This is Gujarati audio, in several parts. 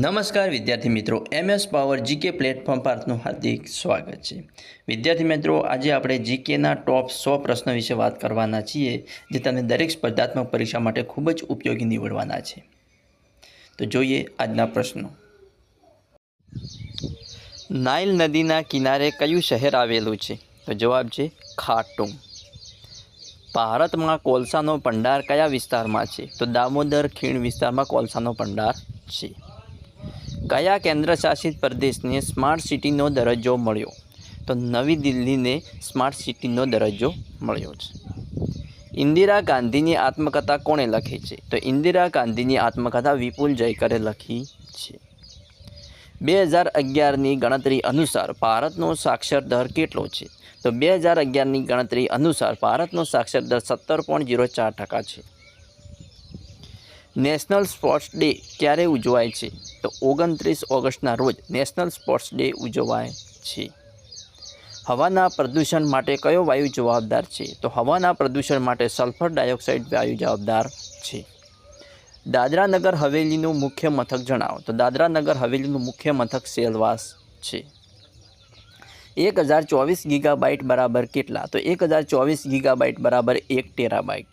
નમસ્કાર વિદ્યાર્થી મિત્રો, MS પાવર જીકે પ્લેટફોર્મ પર આપનું હાર્દિક સ્વાગત છે। વિદ્યાર્થી મિત્રો, આજે આપણે જીકેના ટોપ 100 પ્રશ્નો વિશે વાત કરવાના છીએ, જે તમને દરેક સ્પર્ધાત્મક પરીક્ષા માટે ખૂબ જ ઉપયોગી નીવડવાના છે। તો જોઈએ આજના પ્રશ્નો। નાઇલ નદીના કિનારે કયું શહેર આવેલું છે? તો જવાબ છે ખાટુમ। ભારતમાં કોલસાનો ભંડાર કયા વિસ્તારમાં છે? તો દામોદર ખીણ વિસ્તારમાં કોલસાનો ભંડાર છે। કયા કેન્દ્રશાસિત પ્રદેશને સ્માર્ટ સિટીનો દરજ્જો મળ્યો? તો નવી દિલ્હીને સ્માર્ટ સિટીનો દરજ્જો મળ્યો છે। ઇન્દિરા ગાંધીની આત્મકથા કોણે લખી છે? તો ઇન્દિરા ગાંધીની આત્મકથા વિપુલ જયકરે લખી છે। 2011ની ગણતરી અનુસાર ભારતનો સાક્ષર દર કેટલો છે? તો 2011ની ગણતરી અનુસાર ભારતનો સાક્ષર દર 17.04% છે। નેશનલ સ્પોર્ટ્સ ડે ક્યારે ઉજવાય છે? તો 29 ઓગસ્ટના રોજ નેશનલ સ્પોર્ટ્સ ડે ઉજવાય છે। હવાના પ્રદૂષણ માટે કયો વાયુ જવાબદાર છે? તો હવાના પ્રદૂષણ માટે સલ્ફર ડાયોક્સાઇડ વાયુ જવાબદાર છે। દાદરા નગર હવેલીનું મુખ્ય મથક જણાવો। તો દાદરા નગર હવેલીનું મુખ્ય મથક સેલવાસ છે। 1024 ગીગાબાઇટ બરાબર કેટલા? તો 1024 ગીગાબાઇટ બરાબર 1 ટેરાબાઇટ।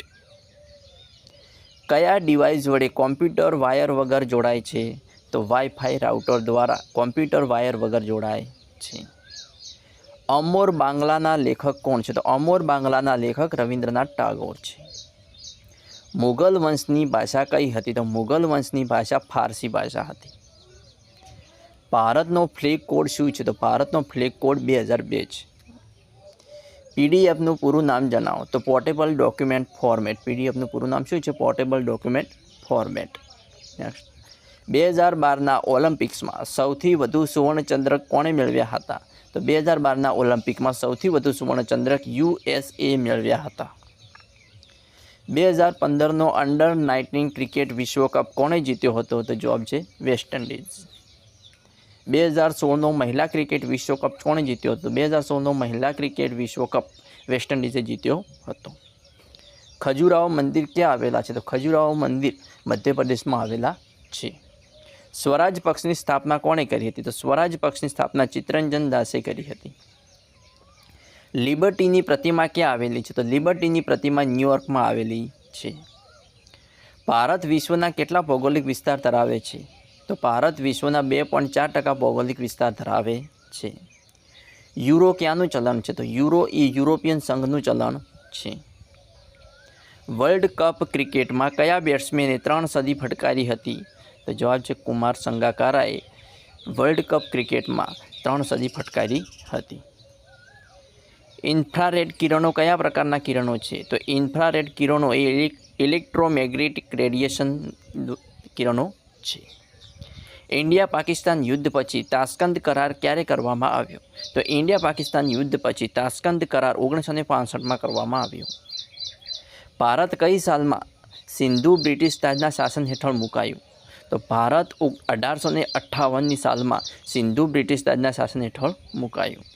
કયા ડિવાઇસ વડે કોમ્પ્યુટર વાયર વગર જોડાય છે? તો વાઈફાઈ રાઉટર દ્વારા કોમ્પ્યુટર વાયર વગર જોડાય છે। અમોર બાંગ્લાના લેખક કોણ છે? તો અમોર બાંગ્લાના લેખક રવિન્દ્રનાથ ટાગોર છે। મુગલ વંશની ભાષા કઈ હતી? તો મુગલ વંશની ભાષા ફારસી ભાષા હતી। ભારતનો ફ્લેગ કોડ શું છે? તો ભારતનો ફ્લેગ કોડ 2002 છે। પીડીએફનું પૂરું નામ જણાવો। તો પોર્ટેબલ ડોક્યુમેન્ટ ફોર્મેટ। પીડીએફનું પૂરું નામ શું છે? Portable document format. નેક્સ્ટ, 2012ના ઓલિમ્પિક્સમાં સૌથી વધુ સુવર્ણચંદ્રક કોણે મેળવ્યા હતા? તો 2012ના ઓલિમ્પિકમાં સૌથી વધુ સુવર્ણચંદ્રક USA મેળવ્યા હતા। 2015નો અંડર-19 ક્રિકેટ વિશ્વકપ કોણે જીત્યો હતો? તો જવાબ છે વેસ્ટ ઇન્ડિઝ। 2016નો મહિલા ક્રિકેટ વિશ્વકપ કોણે જીત્યો હતો? 2016નો મહિલા ક્રિકેટ વિશ્વકપ વેસ્ટ ઇન્ડિઝે જીત્યો હતો। ખજુરાહો મંદિર ક્યાં આવેલા છે? તો ખજુરાહો મંદિર મધ્યપ્રદેશમાં આવેલા છે। સ્વરાજ પક્ષની સ્થાપના કોણે કરી હતી? તો સ્વરાજ પક્ષની સ્થાપના ચિત્તરંજન દાસે કરી હતી। લિબર્ટીની પ્રતિમા ક્યાં આવેલી છે? તો લિબર્ટીની પ્રતિમા ન્યૂયોર્કમાં આવેલી છે। ભારત વિશ્વના કેટલા ભૌગોલિક વિસ્તાર ધરાવે છે? તો ભારત વિશ્વના 2.4% ભૌગોલિક વિસ્તાર ધરાવે છે। યુરો ક્યાંનું ચલણ છે? તો યુરો એ યુરોપિયન સંઘનું ચલણ છે। વર્લ્ડ કપ ક્રિકેટમાં કયા બેટ્સમેને 3 સદી ફટકારી હતી? તો જવાબ છે કુમાર સંગાકારાએ વર્લ્ડ કપ ક્રિકેટમાં 3 સદી ફટકારી હતી। ઇન્ફ્રારેડ કિરણો કયા પ્રકારના કિરણો છે? તો ઇન્ફ્રારેડ કિરણો એ ઇલેક્ટ્રોમેગ્નેટિક રેડિયેશન કિરણો છે। ઇન્ડિયા પાકિસ્તાન યુદ્ધ પછી તાશ્કંદ કરાર ક્યારે કરવામાં આવ્યો? તો ઇન્ડિયા પાકિસ્તાન યુદ્ધ પછી તાશ્કંદ કરાર 1965માં કરવામાં આવ્યો। ભારત કઈ સાલમાં સિંધુ બ્રિટિશ તાજના શાસન હેઠળ મુકાયું? તો ભારત 1858ની સાલમાં સિંધુ બ્રિટિશ તાજના શાસન હેઠળ મુકાયું।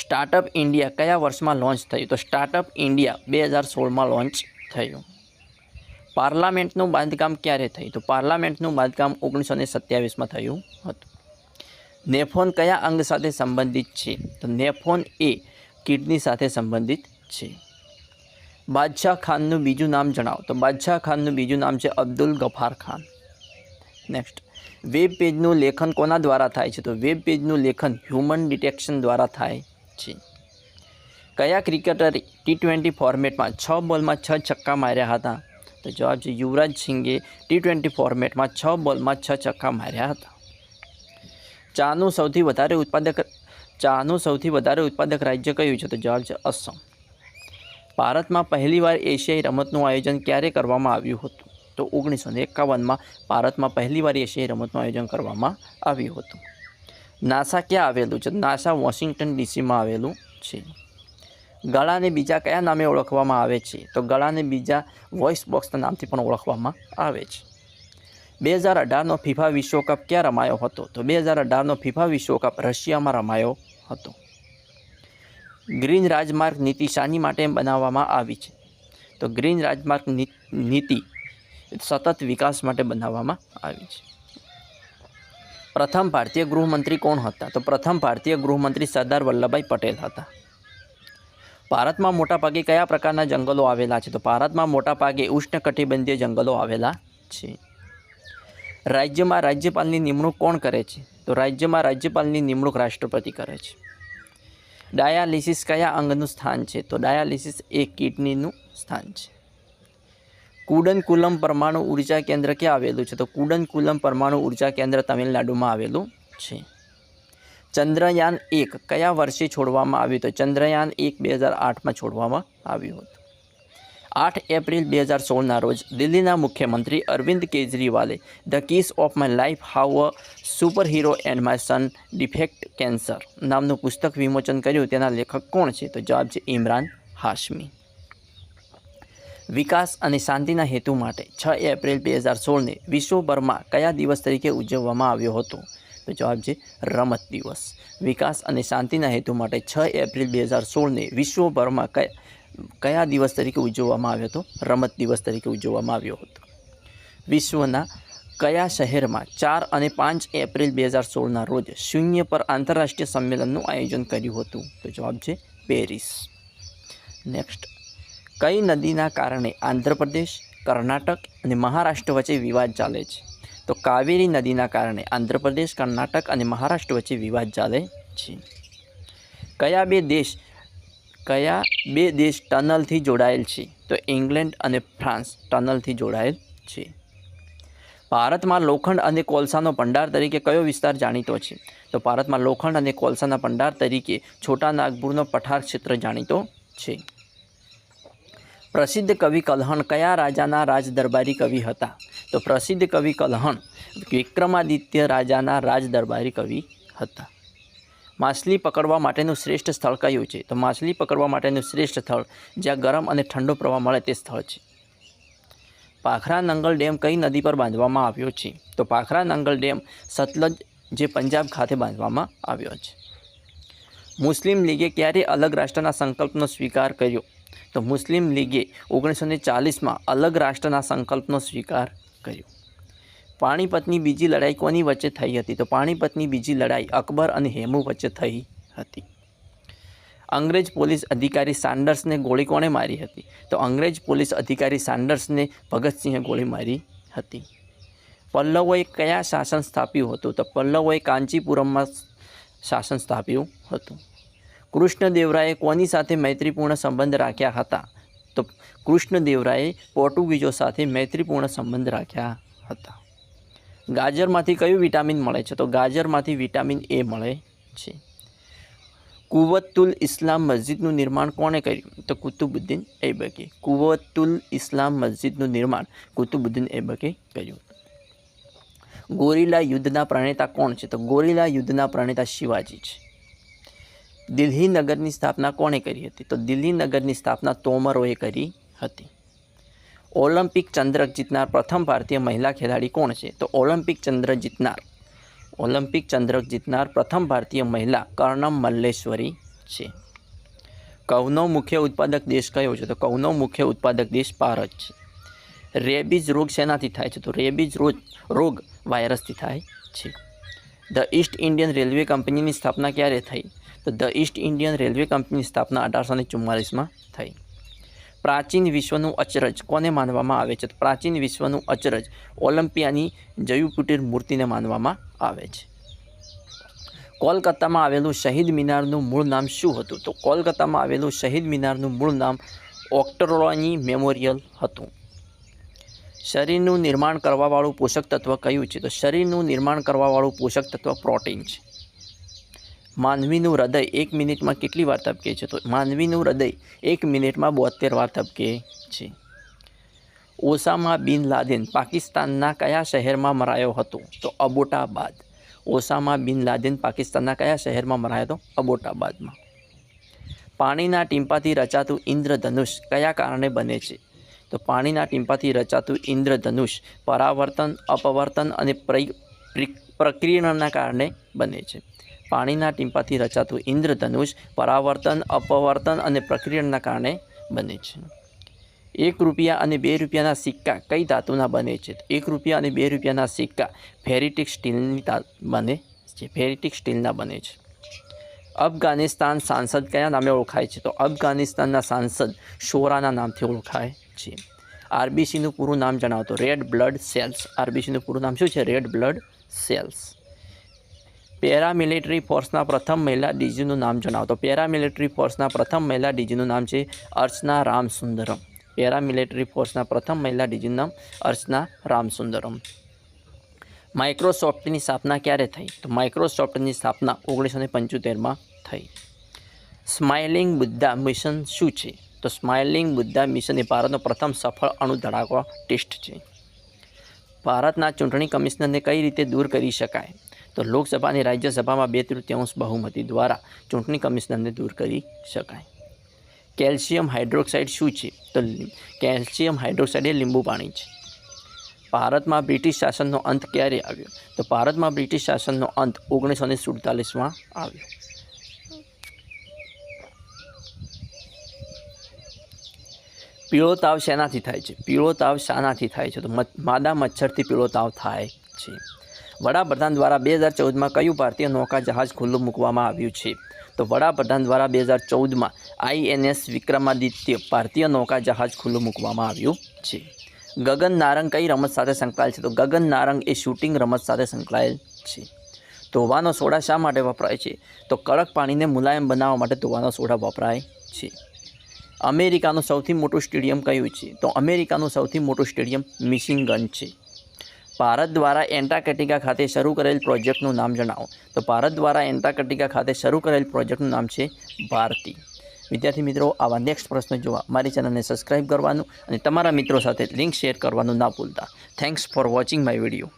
સ્ટાર્ટઅપ ઇન્ડિયા કયા વર્ષમાં લોન્ચ થયું? તો સ્ટાર્ટઅપ ઇન્ડિયા 2016માં લોન્ચ થયું। પાર્લામેન્ટનું બાંધકામ ક્યારે થયું? તો પાર્લામેન્ટનું બાંધકામ 1927માં થયું હતું। નેફ્રોન કયા અંગ સાથે સંબંધિત છે? તો નેફ્રોન એ કિડની સાથે સંબંધિત છે। બાદશાહ ખાનનું બીજું નામ જણાવો। તો બાદશાહ ખાનનું બીજું નામ છે અબ્દુલ ગફાર ખાન। નેક્સ્ટ, વેબ પેજનું લેખન કોના દ્વારા થાય છે? તો વેબ પેજનું લેખન હ્યુમન ડિટેક્શન દ્વારા થાય છે। કયા ક્રિકેટરે T20 ફોર્મેટમાં 6 બોલમાં 6 છક્કા માર્યા હતા? તો જવાબ છે યુવરાજ સિંઘે T20 ફોર્મેટમાં 6 બોલમાં 6 છક્કા માર્યા હતા। ચાનું સૌથી વધારે ઉત્પાદક રાજ્ય કયું છે? તો જવાબ છે અસમ। ભારતમાં પહેલીવાર એશિયાઈ રમતનું આયોજન ક્યારે કરવામાં આવ્યું હતું? તો 1951માં ભારતમાં પહેલીવાર એશિયાઈ રમતનું આયોજન કરવામાં આવ્યું હતું। નાસા ક્યાં આવેલું છે? નાસા વોશિંગ્ટન ડીસીમાં આવેલું છે। ગળાને બીજા કયા નામે ઓળખવામાં આવે છે? તો ગળાને બીજા વોઇસ બોક્સના નામથી પણ ઓળખવામાં આવે છે। 2018નો ફિફા વિશ્વકપ ક્યાં રમાયો હતો? તો 2018નો ફિફા વિશ્વકપ રશિયામાં રમાયો હતો। ગ્રીન રાજમાર્ગ નીતિ શાની માટે બનાવવામાં આવી છે? તો ગ્રીન રાજમાર્ગ નીતિ સતત વિકાસ માટે બનાવવામાં આવી છે। પ્રથમ ભારતીય ગૃહમંત્રી કોણ હતા? તો પ્રથમ ભારતીય ગૃહમંત્રી સરદાર વલ્લભભાઈ પટેલ હતા. ભારતમાં મોટાભાગે કયા પ્રકારના જંગલો આવેલા છે? તો ભારતમાં મોટાભાગે ઉષ્ણકટિબંધીય જંગલો આવેલા છે. રાજ્યમાં રાજ્યપાલની નિમણૂક કોણ કરે છે? તો રાજ્યમાં રાજ્યપાલની નિમણૂક રાષ્ટ્રપતિ કરે છે. ડાયાલિસિસ કયા અંગનું સ્થાન છે? તો ડાયાલિસિસ એ કિડનીનું સ્થાન છે. કુડનકુલમ પરમાણુ ઉર્જા કેન્દ્ર ક્યાં આવેલું છે? તો કુડનકુલમ પરમાણુ ઉર્જા કેન્દ્ર તમિલનાડુમાં આવેલું છે. ચંદ્રયાન 1 કયા વર્ષે છોડવામાં આવ્યું? તો ચંદ્રયાન 1 2008માં છોડવામાં આવ્યું હતું. 8 એપ્રિલ 2016ના રોજ દિલ્હીના મુખ્યમંત્રી અરવિંદ કેજરીવાલે the case of my life how a superhero and my son defeated cancer નામનું પુસ્તક વિમોચન કર્યું. તેના લેખક કોણ છે? તો જવાબ છે ઇમરાન હાશમી. વિકાસ અને શાંતિના હેતુ માટે 6 એપ્રિલ 2016ને વિશ્વભરમાં કયા દિવસ તરીકે ઉજવવામાં આવ્યો હતો? તો જવાબ છે રમત દિવસ. વિકાસ અને શાંતિના હેતુ માટે 6 એપ્રિલ 2016ને વિશ્વભરમાં કયા દિવસ તરીકે ઉજવવામાં આવ્યો હતો? રમત દિવસ તરીકે ઉજવવામાં આવ્યો હતો. વિશ્વના કયા શહેરમાં 4 અને 5 એપ્રિલ 2016ના રોજ શૂન્ય પર આંતરરાષ્ટ્રીય સંમેલનનું આયોજન કર્યું હતું? તો જવાબ છે પેરિસ. નેક્સ્ટ, કઈ નદીના કારણે આંધ્રપ્રદેશ, કર્ણાટક અને મહારાષ્ટ્ર વચ્ચે વિવાદ ચાલે છે? તો કાવેરી નદીના કારણે આંધ્રપ્રદેશ, કર્ણાટક અને મહારાષ્ટ્ર વચ્ચે વિવાદ ચાલે છે. કયા બે દેશ ટનલથી જોડાયેલ છે? તો ઇંગ્લેન્ડ અને ફ્રાન્સ ટનલથી જોડાયેલ છે. ભારતમાં લોખંડ અને કોલસાનો ભંડાર તરીકે કયો વિસ્તાર જાણીતો છે? તો ભારતમાં લોખંડ અને કોલસાના ભંડાર તરીકે છોટા નાગપુરનો પઠાર ક્ષેત્ર જાણીતો છે. પ્રસિદ્ધ કવિ કલ્હણ કયા રાજાના રાજદરબારી કવિ હતા? તો પ્રસિદ્ધ કવિ કલ્હણ વિક્રમાદિત્ય રાજાના રાજદરબારી કવિ હતા. માછલી પકડવા માટેનું શ્રેષ્ઠ સ્થળ કયું છે? તો માછલી પકડવા માટેનું શ્રેષ્ઠ સ્થળ જ્યાં ગરમ અને ઠંડો પ્રવાહ મળે તે સ્થળ છે. ભાખરા નંગલ ડેમ કઈ નદી પર બાંધવામાં આવ્યો છે? તો ભાખરા નંગલ ડેમ સતલજ જે પંજાબ ખાતે બાંધવામાં આવ્યો છે. મુસ્લિમ લીગે ક્યારે અલગ રાષ્ટ્રના સંકલ્પનો સ્વીકાર કર્યો? તો મુસ્લિમ લીગે 1940માં અલગ રાષ્ટ્રના સંકલ્પનો સ્વીકાર કર્યો. પાણીપતની બીજી લડાઈ કોની વચ્ચે થઈ હતી? તો પાણીપતની બીજી લડાઈ અકબર અને હેમુ વચ્ચે થઈ હતી. અંગ્રેજ પોલીસ અધિકારી સાન્ડર્સને ગોળી કોણે મારી હતી? તો અંગ્રેજ પોલીસ અધિકારી સાન્ડર્સને ભગતસિંહે ગોળી મારી હતી. પલ્લવોએ કયા શાસન સ્થાપ્યું હતું? તો પલ્લવોએ કાંચીપુરમમાં શાસન સ્થાપ્યું હતું. કૃષ્ણદેવરાયે કોની સાથે મૈત્રીપૂર્ણ સંબંધ રાખ્યા હતા? તો કૃષ્ણદેવરાયે પોર્ટુગીઝો સાથે મૈત્રીપૂર્ણ સંબંધ રાખ્યા હતા. ગાજરમાંથી કયું વિટામિન મળે છે? તો ગાજરમાંથી વિટામિન એ મળે છે. કુવ્વતુલ ઇસ્લામ મસ્જિદનું નિર્માણ કોણે કર્યું? તો કુતુબુદ્દીન ઐબકે. કુવ્વતુલ ઇસ્લામ મસ્જિદનું નિર્માણ કુતુબુદ્દીન ઐબકે કર્યું. ગોરીલા યુદ્ધના પ્રણેતા કોણ છે? તો ગોરીલા યુદ્ધના પ્રણેતા શિવાજી છે. દિલ્હી નગરની સ્થાપના કોણે કરી હતી? તો દિલ્હી નગરની સ્થાપના તોમરોએ કરી હતી. ઓલિમ્પિક ચંદ્રક જીતનાર પ્રથમ ભારતીય મહિલા ખેલાડી કોણ છે? તો ઓલિમ્પિક ચંદ્રક જીતનાર પ્રથમ ભારતીય મહિલા કર્ણમ મલ્લેશ્વરી છે. ઘઉંનો મુખ્ય ઉત્પાદક દેશ કયો છે? તો ઘઉંનો મુખ્ય ઉત્પાદક દેશ ભારત છે. રેબીઝ રોગ શેનાથી થાય છે? તો રેબીઝ રોગ વાયરસથી થાય છે. ધ ઈસ્ટ ઇન્ડિયન રેલવે કંપનીની સ્થાપના ક્યારે થઈ? તો ધ ઈસ્ટ ઇન્ડિયન રેલવે કંપનીની સ્થાપના 1844માં થઈ. પ્રાચીન વિશ્વનું અચરજ કોને માનવામાં આવે છે? તો પ્રાચીન વિશ્વનું અચરજ ઓલિમ્પિયાની જયુપીટર મૂર્તિને માનવામાં આવે છે. કોલકાતામાં આવેલું શહીદ મિનારનું મૂળ નામ શું હતું? તો કોલકાતામાં આવેલું શહીદ મિનારનું મૂળ નામ ઓક્ટરોની મેમોરિયલ હતું. શરીરનું નિર્માણ કરવાવાળું પોષક તત્વ કયું છે? તો શરીરનું નિર્માણ કરવાવાળું પોષક તત્વ પ્રોટીન છે. માનવીનું હૃદય 1 મિનિટમાં કેટલી વાર ધબકે છે? તો માનવીનું હૃદય 1 મિનિટમાં 72 વાર ધબકે છે. ઓસામા બિન લાદેન પાકિસ્તાનના કયા શહેરમાં મરાયો હતો? તો અબોટાબાદ. ઓસામા બિન લાદેન પાકિસ્તાનના કયા શહેરમાં મરાયો હતો? અબોટાબાદમાં. પાણીના ટીમ્પાથી રચાતું ઇન્દ્રધનુષ કયા કારણે બને છે? તો પાણીના ટીમ્પાથી રચાતું ઇન્દ્રધનુષ પરાવર્તન, અપવર્તન અને પ્રકીર્ણનના કારણે બને છે. પાણીના ટીમ્પાથી રચાતું ઇન્દ્રધનુષ પરાવર્તન, અપવર્તન અને પ્રકીર્ણનના કારણે બને છે. 1 રૂપિયા અને 2 રૂપિયાના સિક્કા કઈ ધાતુના બને છે? 1 રૂપિયા અને 2 રૂપિયાના સિક્કા ફેરિટિક સ્ટીલના બને છે. અફઘાનિસ્તાન સાંસદ કયા નામે ઓળખાય છે? તો અફઘાનિસ્તાનના સાંસદ શોરાના નામથી ઓળખાય છે. આરબીસીનું પૂરું નામ જણાવો તો રેડ બ્લડ સેલ્સ. આરબીસીનું પૂરું નામ શું છે? Red blood cells. પેરામિલિટરી ફોર્સના પ્રથમ મહિલા ડીજીનું નામ જણાવો તો પેરામિલિટરી ફોર્સના પ્રથમ મહિલા ડીજીનું નામ છે અર્ચના રામસુંદરમ. પેરામિલિટરી ફોર્સના પ્રથમ મહિલા ડીજીનું નામ અર્ચના રામસુંદરમ. માઇક્રોસોફ્ટની સ્થાપના ક્યારે થઈ? તો માઇક્રોસોફ્ટની સ્થાપના 1975માં થઈ. સ્માઇલિંગ બુદ્ધા મિશન શું છે? તો સ્માઇલિંગ બુદ્ધા મિશન એ ભારતનો પ્રથમ સફળ અણુ ધડાકો ટેસ્ટ છે. ભારતના ચૂંટણી કમિશનરને કઈ રીતે દૂર કરી શકાય? તો લોકસભા અને રાજ્યસભામાં 2/3 બહુમતી દ્વારા ચૂંટણી કમિશનરને દૂર કરી શકાય. કેલ્શિયમ હાઇડ્રોક્સાઇડ શું છે? તો કેલ્શિયમ હાઇડ્રોક્સાઇડ એ લીંબુ પાણી છે. ભારતમાં બ્રિટિશ શાસનનો અંત ક્યારે આવ્યો? તો ભારતમાં બ્રિટિશ શાસનનો અંત 1947માં આવ્યો. પીળો તાવ શેનાથી થાય છે? પીળો તાવ શાનાથી થાય છે? તો માદા મચ્છરથી પીળો તાવ થાય છે. વડાપ્રધાન દ્વારા 2014માં કયું ભારતીય નૌકા જહાજ ખુલ્લું મૂકવામાં આવ્યું છે? તો વડાપ્રધાન દ્વારા 2014માં INS વિક્રમાદિત્ય ભારતીય નૌકા જહાજ ખુલ્લું મૂકવામાં આવ્યું છે. ગગન નારંગ કઈ રમત સાથે સંકળાયેલ છે? તો ગગન નારંગ એ શૂટિંગ રમત સાથે સંકળાયેલ છે. ધોવાનો સોડા શા માટે વપરાય છે? તો કડક પાણીને મુલાયમ બનાવવા માટે ધોવાનો સોડા વપરાય છે. અમેરિકાનું સૌથી મોટું સ્ટેડિયમ કયું છે? તો અમેરિકાનું સૌથી મોટું સ્ટેડિયમ મિશિગન છે. ભારત દ્વારા એન્ટાર્કટિકા ખાતે શરૂ કરેલ પ્રોજેક્ટનું નામ જણાવો. તો ભારત દ્વારા એન્ટાર્કટિકા ખાતે શરૂ કરેલ પ્રોજેક્ટનું નામ છે ભારતી. વિદ્યાર્થી મિત્રો, આવા નેક્સ્ટ પ્રશ્નો જોવા મારી ચેનલને સબસ્ક્રાઈબ કરવાનું અને તમારા મિત્રો સાથે લિંક શેર કરવાનું ના ભૂલતા. Thanks for watching my video.